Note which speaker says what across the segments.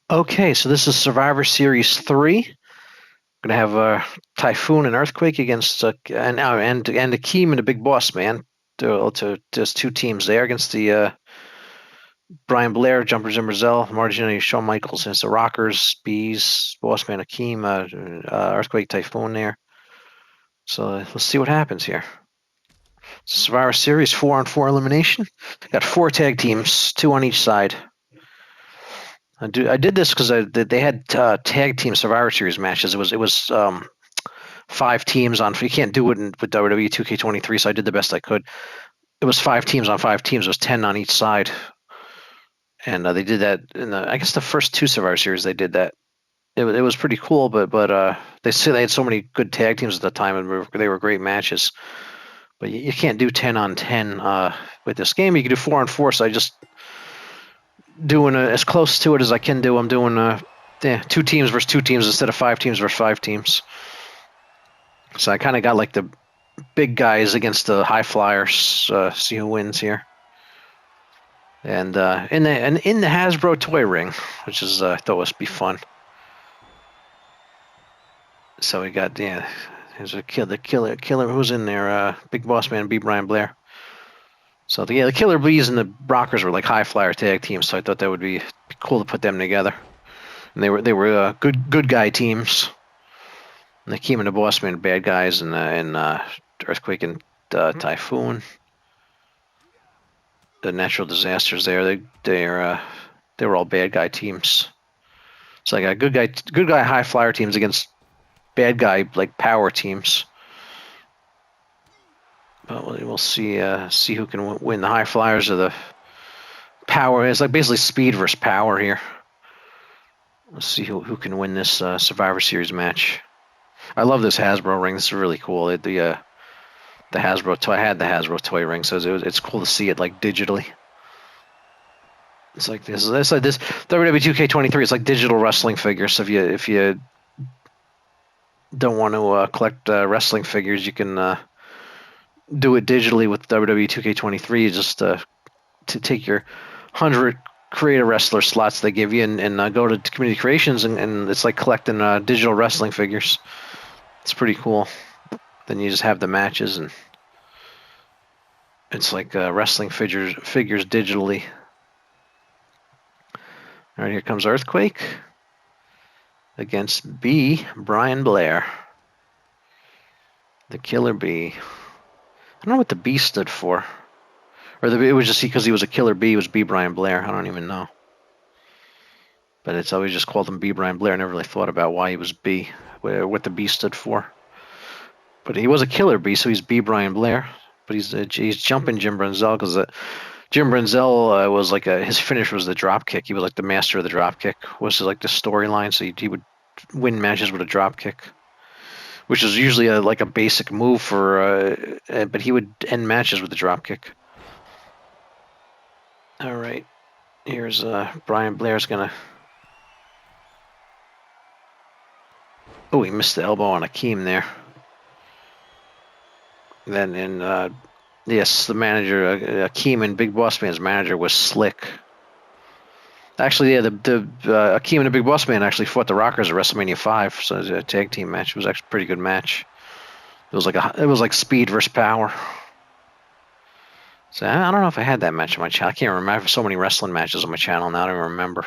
Speaker 1: Okay, so this is Survivor Series 3. Gonna have a Typhoon and Earthquake against and Akeem and the Big Boss Man. There's two teams there against the Brian Blair, Jumper Jim Brazil, Marty Jannetty, Shawn Michaels. And it's the Rockers, Bees, Boss Man Akeem, Earthquake, Typhoon there. So let's see what happens here. Survivor Series 4-on-4 elimination. Got four tag teams, two on each side. I did this because they had tag team Survivor Series matches. It was five teams on. You can't do it with WWE 2K23, so I did the best I could. It was five teams on five teams. It was 10 on each side, and they did that in I guess the first two Survivor Series. They did that. It was pretty cool, but they say they had so many good tag teams at the time, and they were great matches. But you can't do 10 on 10 with this game. You can do 4-on-4. So I just doing as close to it as I can do. I'm doing two teams versus two teams instead of five teams versus five teams. So I kind of got like the big guys against the high flyers. See who wins here. And in the Hasbro toy ring, which is I thought was be fun. So we got there's the killer who's in there. Big Boss Man, B. Brian Blair. So the Killer Bees and the Rockers were like high flyer tag teams. So I thought that would be cool to put them together. And they were good guy teams. And they came in the Boss Man, bad guys, and Earthquake and Typhoon. The natural disasters there. They were all bad guy teams. So I got good guy high flyer teams against bad guy like power teams. But we'll see who can win. The high flyers or the power. It's like basically speed versus power here. Let's see who can win this Survivor Series match. I love this Hasbro ring. This is really cool. The Hasbro toy. I had the Hasbro toy ring, so it's cool to see it like digitally. It's like this. It's like this. WWE 2K23 is like digital wrestling figures. So if you don't want to collect wrestling figures, you can do it digitally with WWE 2K23. Just to take your 100 create a wrestler slots they give you and go to community creations and it's like collecting digital wrestling figures. It's pretty cool. Then you just have the matches and it's like wrestling figures digitally. All right, here comes Earthquake against B. Brian Blair, the Killer Bee. I don't know what the B stood for, or it was just because he was a Killer Bee. It was B. Brian Blair. I don't even know. But it's always just called him B. Brian Blair. I never really thought about why he was B, what the B stood for. But he was a Killer Bee, so he's B. Brian Blair. But he's jumping Jim Brunzell because Jim Brunzell was like his finish was the drop kick. He was like the master of the drop kick. Was like the storyline, so he would win matches with a drop kick, which is usually like a basic move for. But he would end matches with the drop kick. All right, here's Brian Blair's gonna. Oh, he missed the elbow on Akeem there. Then yes, the manager Akeem and Big Boss Man's manager was Slick. Actually, yeah, the Akeem and the Big Boss Man actually fought the Rockers at WrestleMania 5, so it was a tag team match. It was actually a pretty good match. It was like speed versus power. So I don't know if I had that match on my channel. I can't remember. I have so many wrestling matches on my channel now. I don't remember.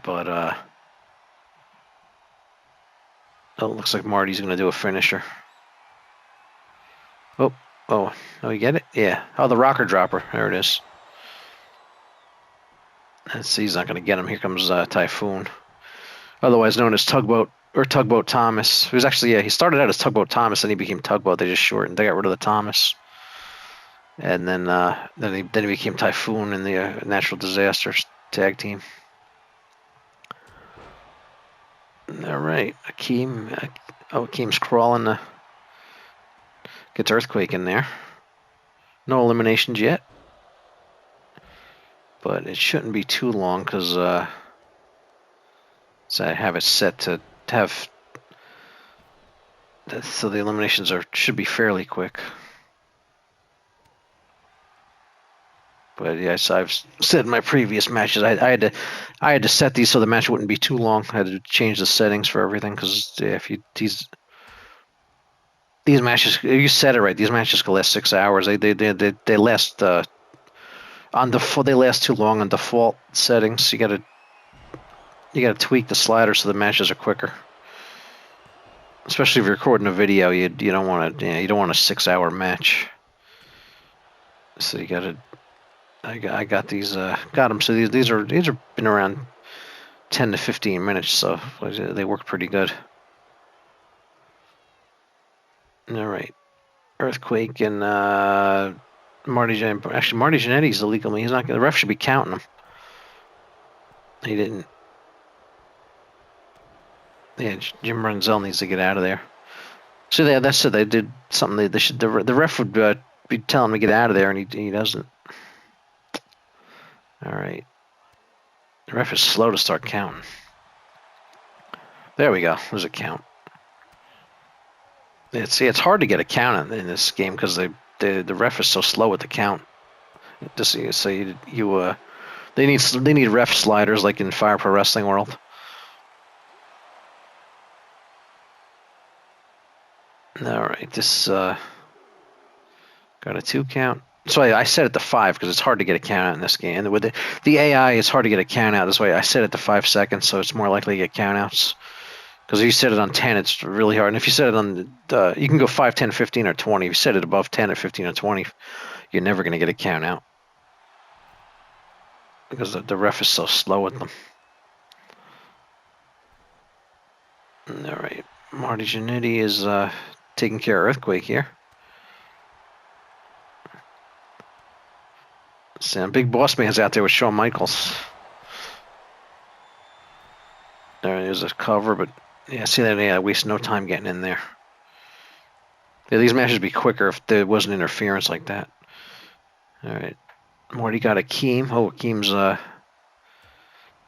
Speaker 1: But it looks like Marty's gonna do a finisher. Oh, you get it? Yeah. Oh, the rocker dropper. There it is. Let's see, he's not gonna get him. Here comes Typhoon, otherwise known as Tugboat or Tugboat Thomas. He was actually he started out as Tugboat Thomas, and he became Tugboat. They just shortened. They got rid of the Thomas, and then he became Typhoon in the Natural Disasters tag team. All right, Akeem's crawling. Gets Earthquake in there. No eliminations yet, but it shouldn't be too long because so I have it set to have. So the eliminations should be fairly quick. But yes, I've said in my previous matches, I had to set these so the match wouldn't be too long. I had to change the settings for everything because if you these matches, if you set it right, these matches can last 6 hours. They last on default. They last too long on default settings. You gotta tweak the slider so the matches are quicker. Especially if you're recording a video, you don't want you don't want a 6 hour match. So you gotta. I got these got them. So these are been around 10 to 15 minutes, so they work pretty good. All right, Earthquake and Marty Jannetty's illegal. He's not. The ref should be counting him. He didn't. Yeah, Jim Renzel needs to get out of there. So that's it. They did something. They should. The ref would be telling him to get out of there, and he doesn't. All right. The ref is slow to start counting. There we go. There's a count. It's hard to get a count in this game because the ref is so slow with the count. Just so they need ref sliders like in Fire Pro Wrestling World. All right, this got a 2 count. So I set it to 5 because it's hard to get a count out in this game. And with the AI, it's hard to get a count out. This way, I set it to 5 seconds, so it's more likely to get count outs. Because if you set it on 10, it's really hard. And if you set it on, you can go 5, 10, 15, or 20. If you set it above 10 or 15 or 20, you're never going to get a count out. Because the ref is so slow with them. All right, Marty Jannetty is taking care of Earthquake here. So Big Boss Man's out there with Shawn Michaels. There's a cover, but yeah, see that? Yeah, waste no time getting in there. Yeah, these matches would be quicker if there wasn't interference like that. All right, Marty got Akeem. Oh, Akeem's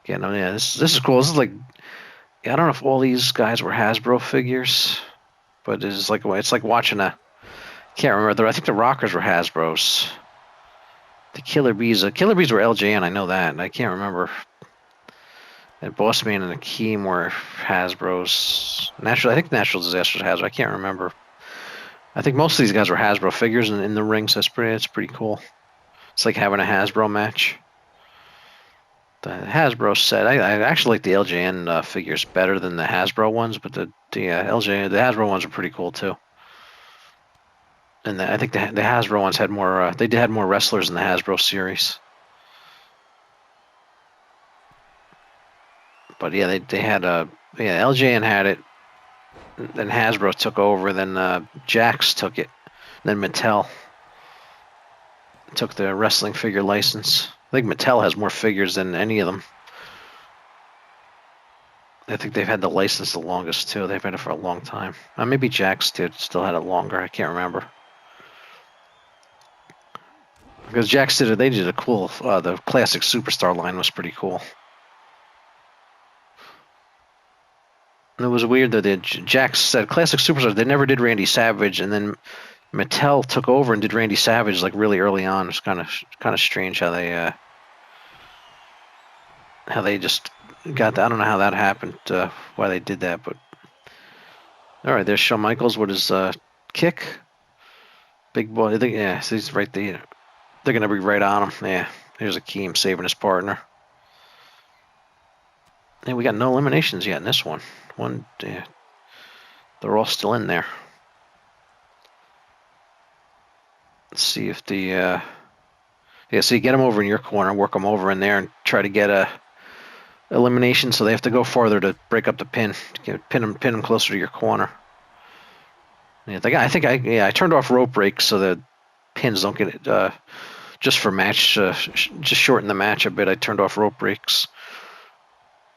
Speaker 1: yeah, this is cool. This is like, I don't know if all these guys were Hasbro figures, but it's like watching can't remember. I think the Rockers were Hasbro's. The Killer Bees were LJN. I know that, and I can't remember. And Boss Man and Akeem were Hasbro's. I think Natural Disasters Hasbro. I can't remember. I think most of these guys were Hasbro figures in the ring, so it's pretty cool. It's like having a Hasbro match. The Hasbro set. I actually like the LJN figures better than the Hasbro ones, but the Hasbro ones are pretty cool too. And I think the Hasbro ones had more. They had more wrestlers in the Hasbro series. But yeah, they had LJN had it. Then Hasbro took over. Then Jax took it. Then Mattel took the wrestling figure license. I think Mattel has more figures than any of them. I think they've had the license the longest too. They've had it for a long time. Maybe Jax still had it longer. I can't remember. Because Jax they did a cool. The classic Superstar line was pretty cool. And it was weird that Jax said classic Superstars. They never did Randy Savage, and then Mattel took over and did Randy Savage like really early on. It's kind of strange how they just got that. I don't know how that happened, why they did that, but all right. There's Shawn Michaels with his kick. Big boy. Yeah, so he's right there. They're gonna be right on him. Yeah, here's Akeem saving his partner. And we got no eliminations yet in this one. Yeah, they're all still in there. Let's see if so you get them over in your corner, work them over in there, and try to get a elimination. So they have to go farther to break up the pin. Pin them closer to your corner. Yeah, I turned off rope breaks so the pins don't get it. Just for match, just shorten the match a bit. I turned off rope breaks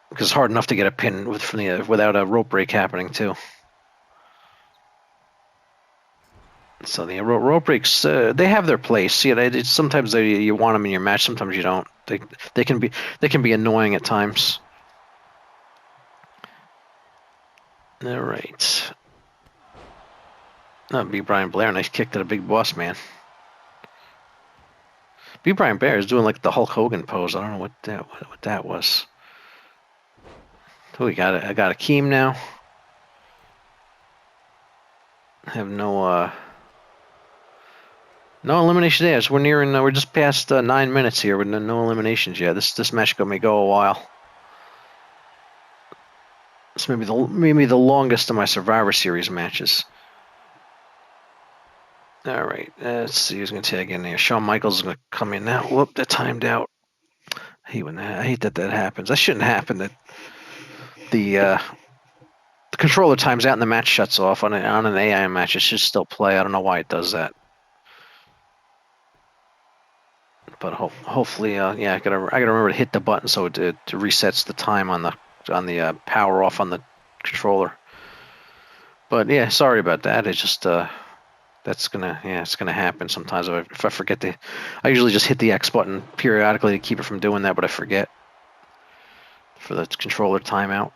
Speaker 1: because it's hard enough to get a pin without a rope break happening too. So the rope breaks, they have their place. Sometimes you want them in your match, sometimes you don't. They can be annoying at times. All right. That'd be Brian Blair. Nice kick to the Big Boss Man. B. Brian Bear is doing like the Hulk Hogan pose. I don't know what that was. So we got it. I got Akeem now. I have no elimination yet. We're nearing. We're just past 9 minutes here with no eliminations yet. This match may go a while. This may be the longest of my Survivor Series matches. All right, let's see who's going to tag in there. Shawn Michaels is going to come in now. Whoop, that timed out. I hate that happens. That shouldn't happen. That the controller times out and the match shuts off on an AI match. It should still play. I don't know why it does that. But hopefully, yeah, I gotta remember to hit the button so it resets the time on the power off on the controller. But yeah, sorry about that. It's just it's gonna happen sometimes if I forget to. I usually just hit the X button periodically to keep it from doing that, but I forget for the controller timeout.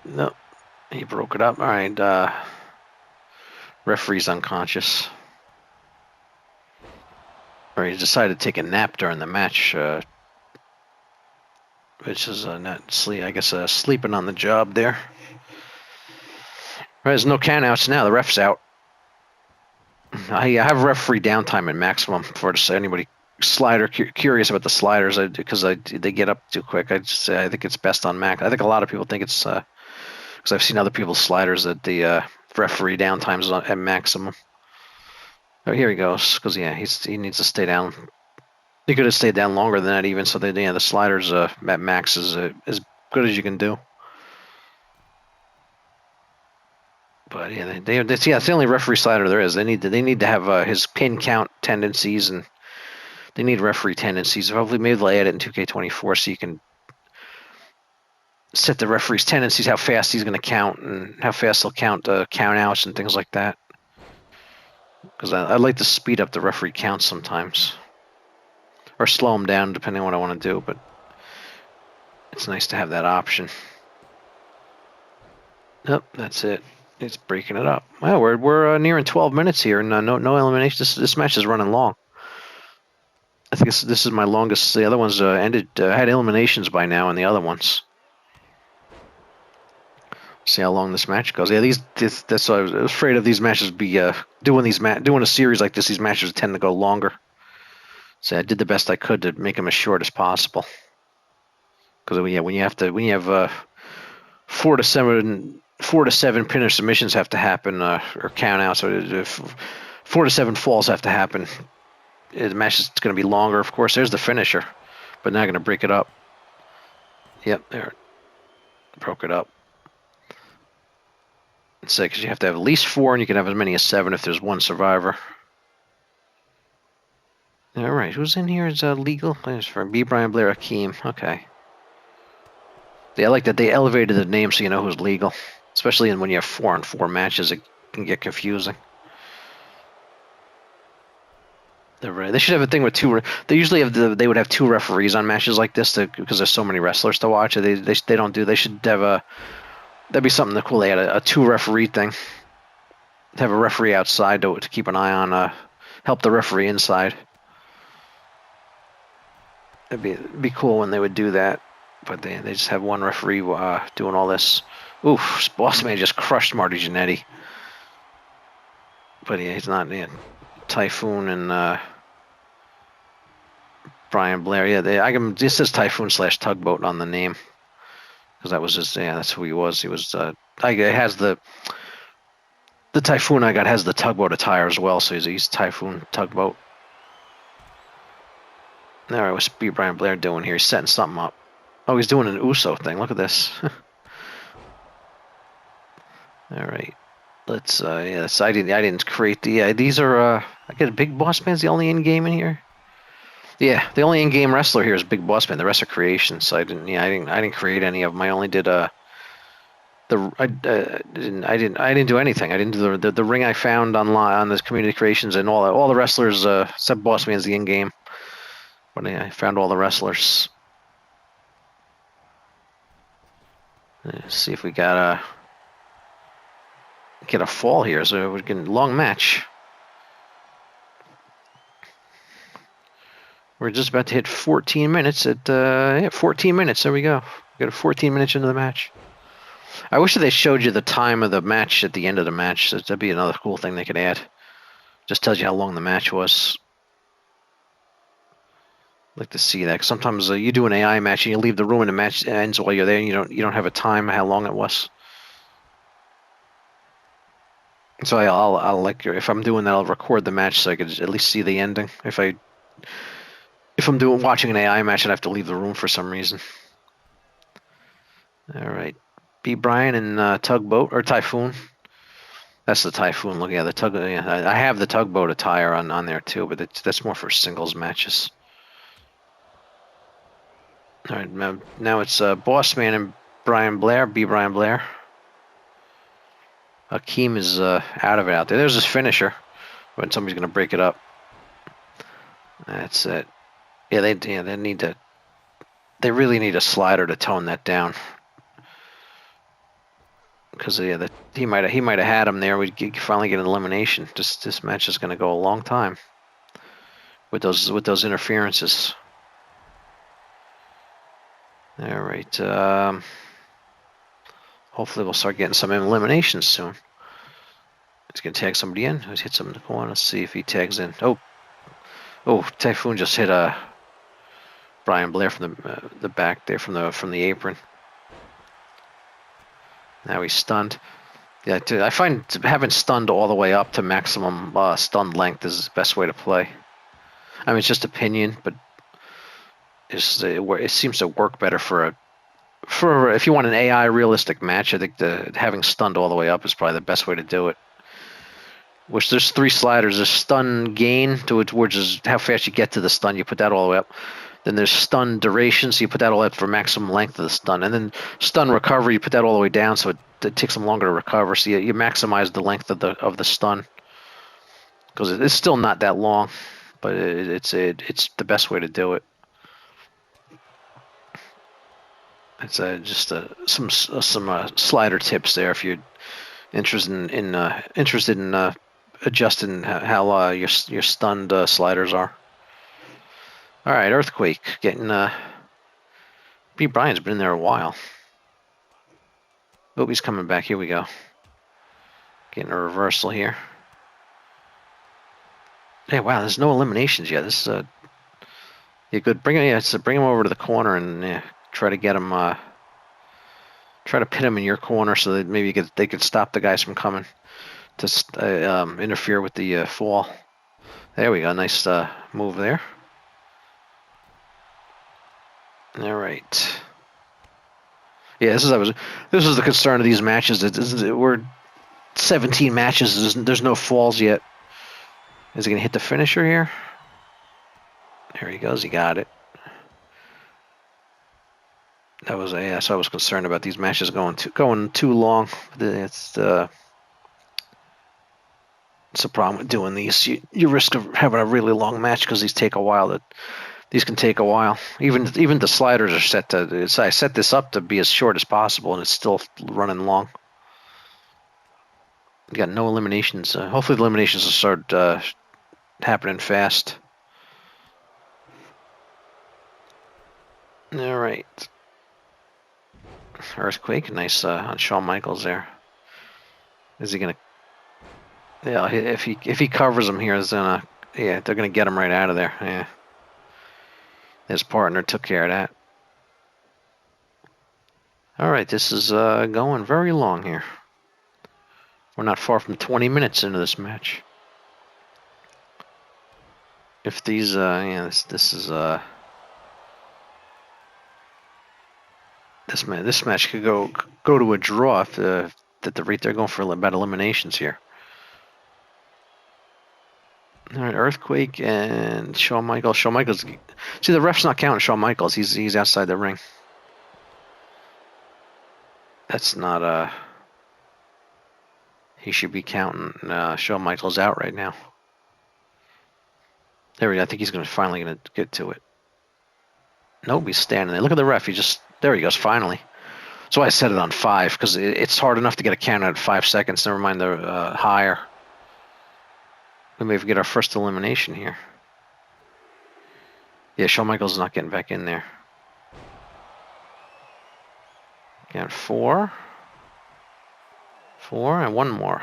Speaker 1: Nope, he broke it up. All right, referee's unconscious. Or he decided to take a nap during the match, which is not sleep. I guess sleeping on the job there. There's no countouts now. The ref's out. I have referee downtime at maximum for anybody curious about the sliders because they get up too quick. I think it's best on max. I think a lot of people think it's because I've seen other people's sliders that the referee downtime is at maximum. Oh, here he goes because he needs to stay down. He could have stayed down longer than that even. So the sliders at max is as good as you can do. But yeah, it's the only referee slider there is. They need to have his pin count tendencies, and they need referee tendencies. Hopefully, maybe they'll add it in 2K24 so you can set the referee's tendencies, how fast he's going to count, and how fast he'll count count outs and things like that. Because I like to speed up the referee counts sometimes, or slow them down depending on what I want to do. But it's nice to have that option. Nope, that's it. It's breaking it up. Well, we're nearing 12 minutes here, and no elimination. This match is running long. I think this is my longest. The other ones had eliminations by now, and the other ones. See how long this match goes. Yeah, that's why I was afraid of these matches. Doing a series like this, these matches tend to go longer. So I did the best I could to make them as short as possible. Because when you have 4 to 7 pinner submissions have to happen, or count outs, or 4 to 7 falls have to happen. The match is going to be longer, of course. There's the finisher, but now going to break it up. Yep, there, broke it up. It's because you have to have at least 4, and you can have as many as 7 if there's one survivor. All right, who's in here? Is legal? It's from B. Brian Blair Akeem. Okay. Yeah, I like that they elevated the name so you know who's legal. Especially when you have 4-on-4 matches, it can get confusing. They should have a thing with 2. They usually they would have 2 referees on matches like this because there's so many wrestlers to watch. They don't do. They should have that'd be something cool. They had a 2 referee thing. Have a referee outside to keep an eye on. Help the referee inside. It'd be cool when they would do that. But they just have one referee doing all this. Oof, Boss Man just crushed Marty Jannetty. But yeah, he's not. Yeah, Typhoon and Brian Blair. Yeah, this says Typhoon/Tugboat on the name. Because that was just, that's who he was. He was, it has the Typhoon I got has the Tugboat attire as well. So he's Typhoon Tugboat. All right, what's B. Brian Blair doing here? He's setting something up. Oh, he's doing an Uso thing. Look at this. All right, let's. I didn't create the. These are. I guess Big Boss Man's the only in-game in here. Yeah, the only in-game wrestler here is Big Boss Man. The rest are creations. So I didn't create any of them. I only did I didn't do anything. I didn't do the ring I found online on the community creations and all the wrestlers except Boss Man's the in-game. But I found all the wrestlers. Let's see if we got get a fall here. So we're getting a long match. We're just about to hit 14 minutes at, yeah, 14 minutes. There we go. We got 14 minutes into the match. I wish that they showed you the time of the match at the end of the match. That'd be another cool thing they could add. Just tells you how long the match was. I'd like to see that. 'Cause sometimes you do an AI match and you leave the room and the match ends while you're there, and you don't have a time how long it was. So I'll like, if I'm doing that, I'll record the match so I could at least see the ending. If I'm watching an AI match, I'd have to leave the room for some reason. All right, B. Brian and Tugboat or Typhoon. That's the Typhoon. Look, yeah, the tug. Yeah, I have the Tugboat attire on there too, but that's more for singles matches. All right, now it's Boss Man and Brian Blair. B. Brian Blair. Hakeem is out of it out there. There's his finisher. When somebody's going to break it up. That's it. Yeah, they need to. They really need a slider to tone that down. Because yeah, he might have had him there. We'd finally get an elimination. This match is going to go a long time. With those interferences. All right. Hopefully we'll start getting some eliminations soon. He's going to tag somebody in. He's hit something in the corner. Let's see if he tags in. Oh, Typhoon just hit Brian Blair from the back there from the apron. Now he's stunned. Yeah, I find having stunned all the way up to maximum stun length is the best way to play. I mean, it's just opinion, but it seems to work better for if you want an AI realistic match. I think having stunned all the way up is probably the best way to do it. Which there's 3 sliders. There's stun gain, which is how fast you get to the stun. You put that all the way up. Then there's stun duration, so you put that all up for maximum length of the stun. And then stun recovery, you put that all the way down, so it takes them longer to recover. So you maximize the length of the stun, because it's still not that long, but it's the best way to do it. It's just some slider tips there if you're interested in adjusting how your stunned sliders are. All right, Earthquake getting B. Brian's been in there a while. Oh, he's coming back. Here we go. Getting a reversal here. Hey, wow, there's no eliminations yet. This is you could bring him over to the corner and try to get him. Try to pin him in your corner so that maybe they could stop the guys from coming to interfere with the fall. There we go. Nice move there. All right. Yeah, this is the concern of these matches. We're 17 matches. There's no falls yet. Is he gonna hit the finisher here? There he goes. He got it. That was so I was concerned about these matches going too long. It's a problem with doing these. You risk of having a really long match because these take a while. These can take a while. Even the sliders are set to. I set this up to be as short as possible, and it's still running long. You got no eliminations. Hopefully, the eliminations will start happening fast. All right. Earthquake, nice on Shawn Michaels there. Is he gonna? Yeah, if he covers him here, they're gonna get him right out of there. Yeah. His partner took care of that. All right, this is going very long here. We're not far from 20 minutes into this match. If these, this is this match could go to a draw if the rate they're going for about eliminations here. All right, Earthquake and Shawn Michaels. Shawn Michaels. See, the ref's not counting Shawn Michaels. He's outside the ring. That's not he should be counting Shawn Michaels out right now. There we go. I think he's finally gonna get to it. Nope, he's standing there. Look at the ref. There he goes. Finally. That's why I set it on 5, because it's hard enough to get a count at 5 seconds. Never mind the higher. We may get our first elimination here. Yeah, Shawn Michaels is not getting back in there. Got 4. 4 and 1 more.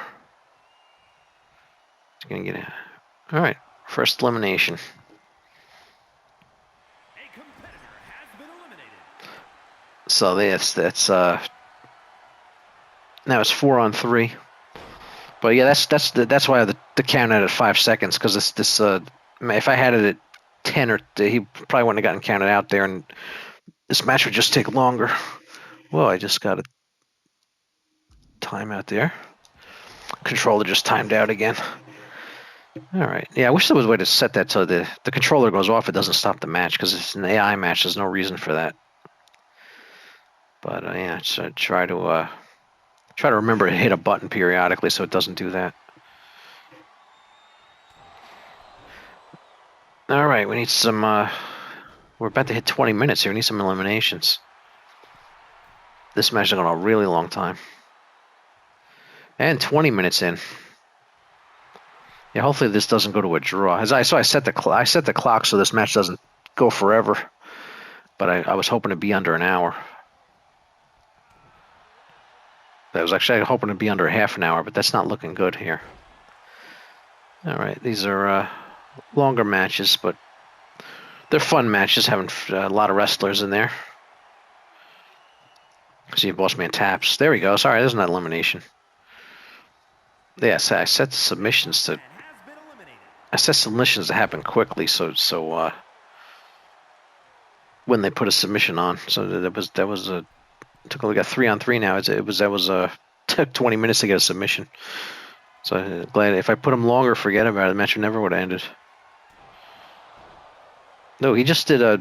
Speaker 1: He's gonna get it. All right, first elimination. So that's now it's 4 on 3. But yeah, that's why the count at 5 seconds, because this if I had it at 10 or he probably wouldn't have gotten counted out there, and this match would just take longer. Well, I just got a timeout there. Controller just timed out again. All right. Yeah, I wish there was a way to set that so the controller goes off. It doesn't stop the match, because it's an AI match. There's no reason for that. But yeah, so try to remember to hit a button periodically so it doesn't do that. All right, we need some. We're about to hit 20 minutes here. We need some eliminations. This match is going a really long time. And 20 minutes in. Yeah, hopefully this doesn't go to a draw. I set the clock so this match doesn't go forever. But I was hoping to be under an hour. I was actually hoping to be under half an hour, but that's not looking good here. All right, these are longer matches, but they're fun matches, having a lot of wrestlers in there. See if Boss Man taps. There we go. Sorry, there's not elimination. Yes, I set the submissions to. I set submissions to happen quickly, so when they put a submission on, so that was a. We got 3 on 3 now. Took 20 minutes to get a submission. So I'm glad if I put them longer, forget about it. The match never would have ended. No, he just did a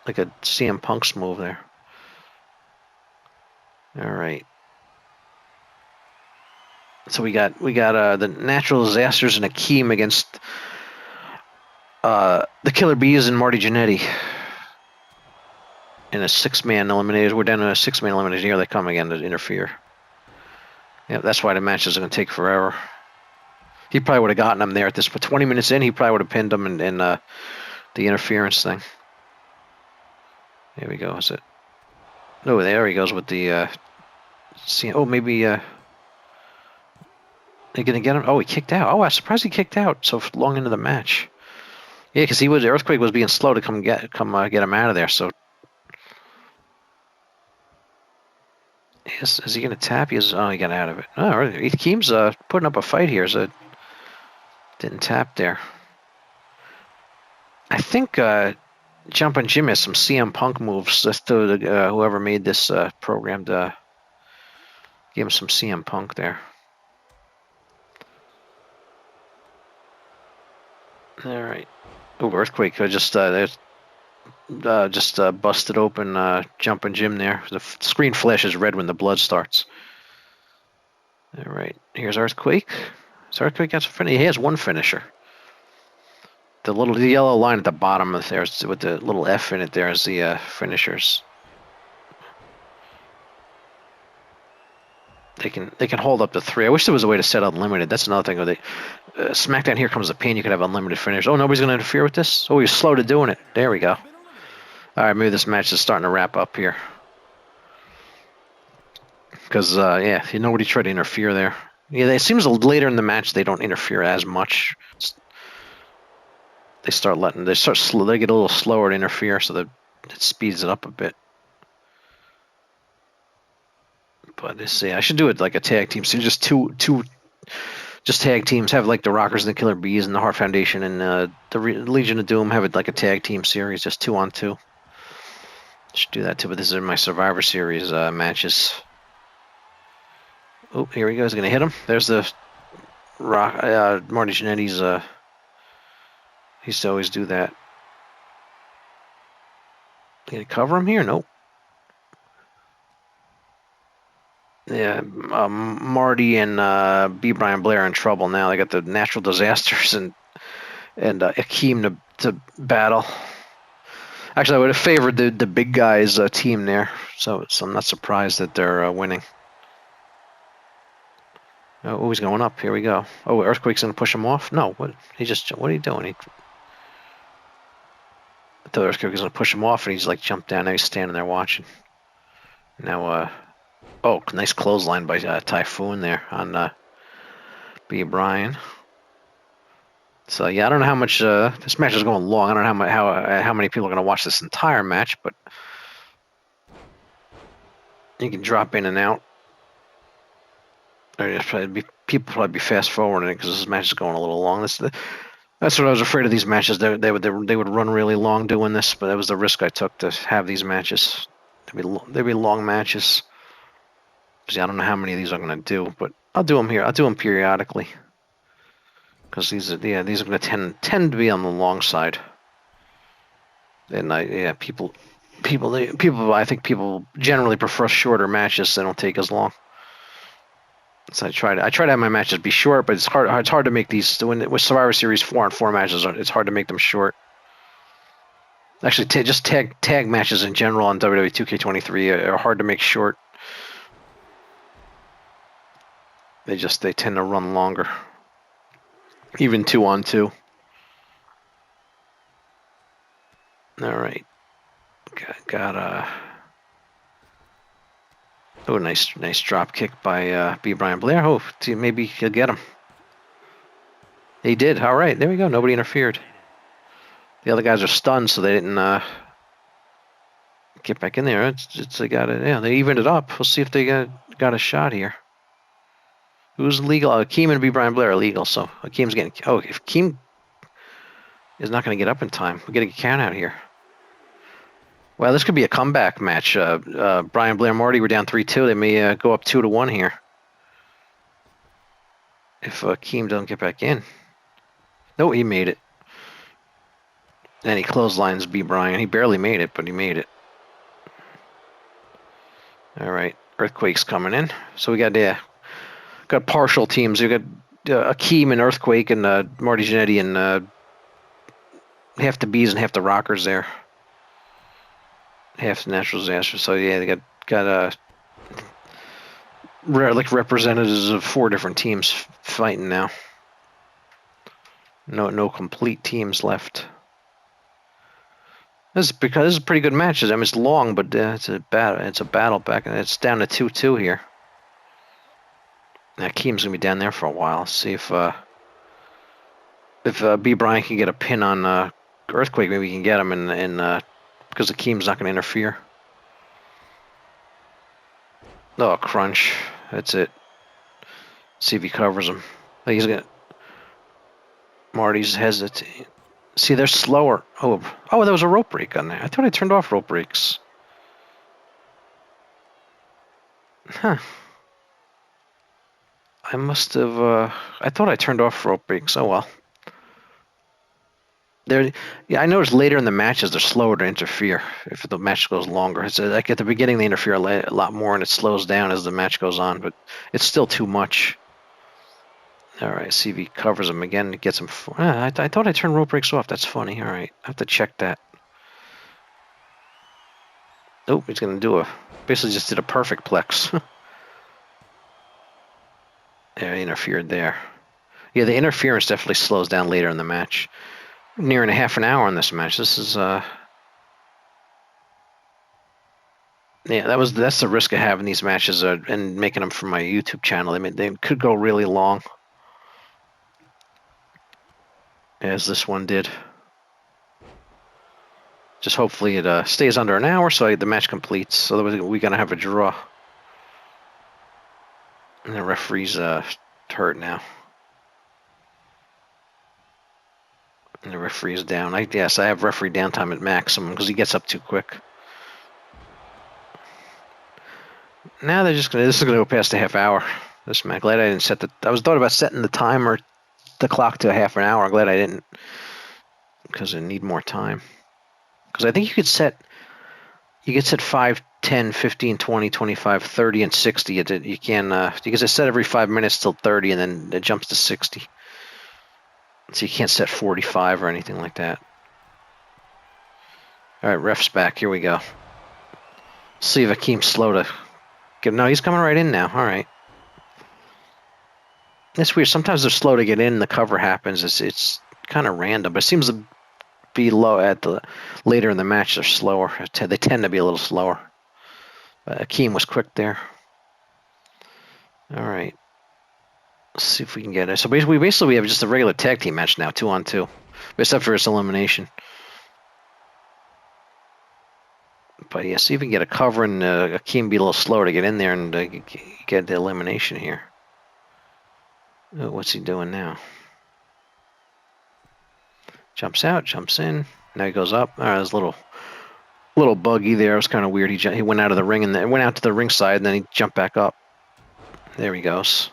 Speaker 1: CM Punk's move there. All right. So we got the Natural Disasters and Akeem against the Killer Bees and Marty Jannetty in a 6-man eliminator. We're down to a 6-man eliminator. Here they come again to interfere. Yeah, that's why the match is going to take forever. He probably would have gotten him there at this, but 20 minutes in, he probably would have pinned him in the interference thing. There we go. Is it? Oh, there he goes with the. Maybe. They're gonna get him. Oh, he kicked out. Oh, I'm surprised he kicked out so long into the match. Yeah, because Earthquake was being slow to come get him out of there. So. Is he gonna tap? He got out of it. Oh, Akeem's putting up a fight here. So didn't tap there. I think Jumpin' Jim has some CM Punk moves. Just to whoever made this program to give him some CM Punk there. All right. Oh, Earthquake just busted open Jumpin' Jim there. The screen flashes red when the blood starts. All right. Here's Earthquake. Has Earthquake got some finish? He has one finisher. The yellow line at the bottom of there with the little F in it there is the finishers. They can hold up to 3. I wish there was a way to set unlimited. That's another thing. With SmackDown Here Comes the Pain, you could have unlimited finish. Oh, nobody's going to interfere with this? Oh, he's slow to doing it. There we go. All right, maybe this match is starting to wrap up here. Because, nobody tried to interfere there. Yeah, it seems later in the match they don't interfere as much. They get a little slower to interfere, so that it speeds it up a bit. But I should do it like a tag team. So just just tag teams. Have like the Rockers and the Killer Bees and the Heart Foundation and the Legion of Doom. Have it like a tag team series, just 2 on 2. Should do that too. But this is my Survivor Series matches. Oh, here he goes. Gonna hit him. There's the Marty Jannetty's. He used to always do that. Can he cover him here? Nope. Yeah, Marty and B. Brian Blair are in trouble now. They got the Natural Disasters and Akeem to battle. Actually, I would have favored the big guys team there, so I'm not surprised that they're winning. Oh, he's going up. Here we go. Oh, Earthquake's gonna push him off. No, what are you doing? thought Earthquake was going to push him off, and he's like jumped down. Now he's standing there watching. Now, oh, nice clothesline by Typhoon there on B. Brian. So yeah, I don't know how much this match is going long. I don't know how many people are going to watch this entire match, but you can drop in and out. People probably be fast forwarding it because this match is going a little long. That's what I was afraid of these matches. They would run really long doing this, but that was the risk I took to have these matches. They'd be long matches. See, I don't know how many of these I'm going to do, but I'll do them here. I'll do them periodically. Because these are going to tend to be on the long side, and people I think people generally prefer shorter matches. They don't take as long. So I try to have my matches be short, but it's hard. It's hard to make these with Survivor Series 4-on-4 matches. It's hard to make them short. Actually, just tag matches in general on WWE 2K23 are hard to make short. They tend to run longer. Even 2-on-2. All right. Got oh, nice drop kick by B. Brian Blair. Oh, maybe he'll get him. He did. All right, there we go. Nobody interfered. The other guys are stunned, so they didn't get back in there. They got it. Yeah, they evened it up. We'll see if they got a shot here. Who's legal? Akeem and B. Brian Blair are legal, so Akeem's getting... Oh, if Akeem is not going to get up in time, we're getting a count out here. Well, this could be a comeback match. Brian Blair and Marty were down 3-2. They may go up 2-1 here. If Akeem doesn't get back in. No, he made it. And he clotheslines B. Brian. He barely made it, but he made it. All right, Earthquake's coming in. So we got partial teams. We got Akeem and Earthquake and Marty Jannetty and half the Bees and half the Rockers there. Half the Natural Disaster. So yeah, they got like representatives of 4 different teams fighting now. No complete teams left. This is a pretty good match. I mean, it's long, but it's a battle back, and it's down to 2-2 here. Now Akeem's gonna be down there for a while. Let's see if B. Brian can get a pin on Earthquake, maybe he can get him, and because Akeem's not gonna interfere. Oh, crunch! That's it. See if he covers him. He's gonna. Marty's hesitating. See, they're slower. Oh, there was a rope break on there. I thought I turned off rope breaks. Huh. I must have. I thought I turned off rope breaks. Oh well. Yeah, I noticed later in the matches they're slower to interfere if the match goes longer. It's like at the beginning they interfere a lot more, and it slows down as the match goes on. But it's still too much. All right, see if he covers him again. It gets him. I thought I turned rope breaks off. That's funny. All right, I have to check that. Nope, he's gonna do basically just did a perfect plex. Yeah, he interfered there. Yeah, the interference definitely slows down later in the match. Nearing a half an hour on this match. This is yeah, that's the risk of having these matches and making them for my YouTube channel. I mean, they could go really long. As this one did. Just hopefully it stays under an hour so the match completes. Otherwise we're going to have a draw. And the referee's hurt now. And the referee's down. I have referee downtime at maximum because he gets up too quick. Now they're just this is gonna go past a half hour. This match. Glad I didn't set I was thought about setting the timer, the clock to a half an hour. I'm glad I didn't, because I need more time. Because I think you could set 5, 10, 15, 20, 25, 30, and 60. You can set every 5 minutes till 30, and then it jumps to 60. So you can't set 45 or anything like that. All right, ref's back. Here we go. See if Akeem's slow to get. No, he's coming right in now. All right. It's weird. Sometimes they're slow to get in. The cover happens. It's kind of random, but it seems be low at the later in the match. They're slower. They tend to be a little slower. But Akeem was quick there. All right. Let's see if we can get it. So basically we have just a regular tag team match now, 2-on-2, except for its elimination. But yeah, see if we can get a cover and Akeem be a little slower to get in there and get the elimination here. Oh, what's he doing now? Jumps out, jumps in. Now he goes up. All right, there's a little buggy there. It was kind of weird. He went out of the ring and then went out to the ring side and then he jumped back up. There he goes.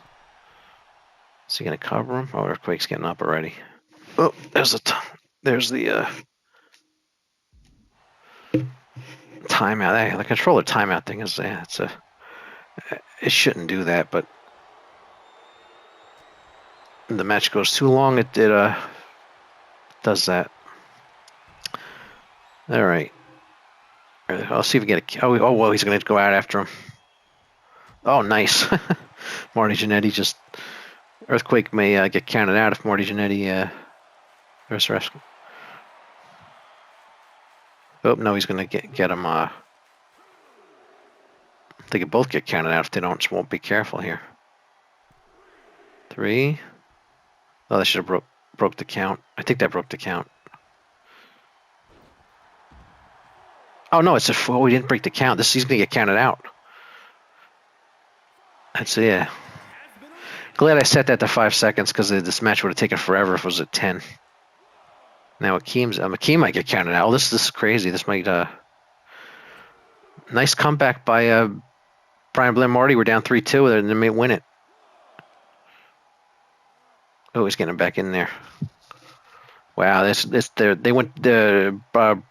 Speaker 1: Is he gonna cover him? Oh, Earthquake's getting up already. Oh, there's the timeout. The controller timeout thing is it shouldn't do that, but the match goes too long. It does that. All right. I'll see if we get a. Oh well, he's gonna go out after him. Oh, nice. Marty Jannetty just. Earthquake may get counted out if Marty Jannetty rescue. Oh no, he's gonna get him. They could both get counted out if they won't be careful here. 3. Oh, that should have broke the count. I think that broke the count. Oh no, it's a 4. We didn't break the count. He's gonna get counted out. That's it. Yeah. Glad I set that to 5 seconds because this match would have taken forever if it was at 10. Now Akeem might get counted out. Oh, this is crazy. This might nice comeback by Brian Blair Marty. We're down 3-2 and they may win it. Oh, he's getting back in there. Wow, they went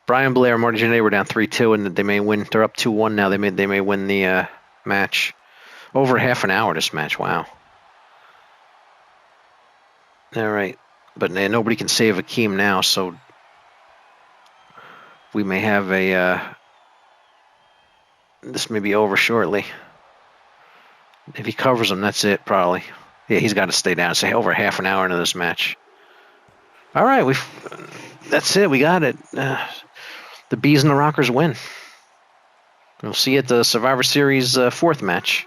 Speaker 1: Brian Blair Marty Jannetty were down 3-2 and they may win. They're up 2-1 now. They may win the match. Over half an hour this match. Wow. All right, but nobody can save Akeem now, so we may have this may be over shortly. If he covers him, that's it, probably. Yeah, he's got to stay down. Say over half an hour into this match. All right, that's it. We got it. The Bees and the Rockers win. We'll see you at the Survivor Series 4th match.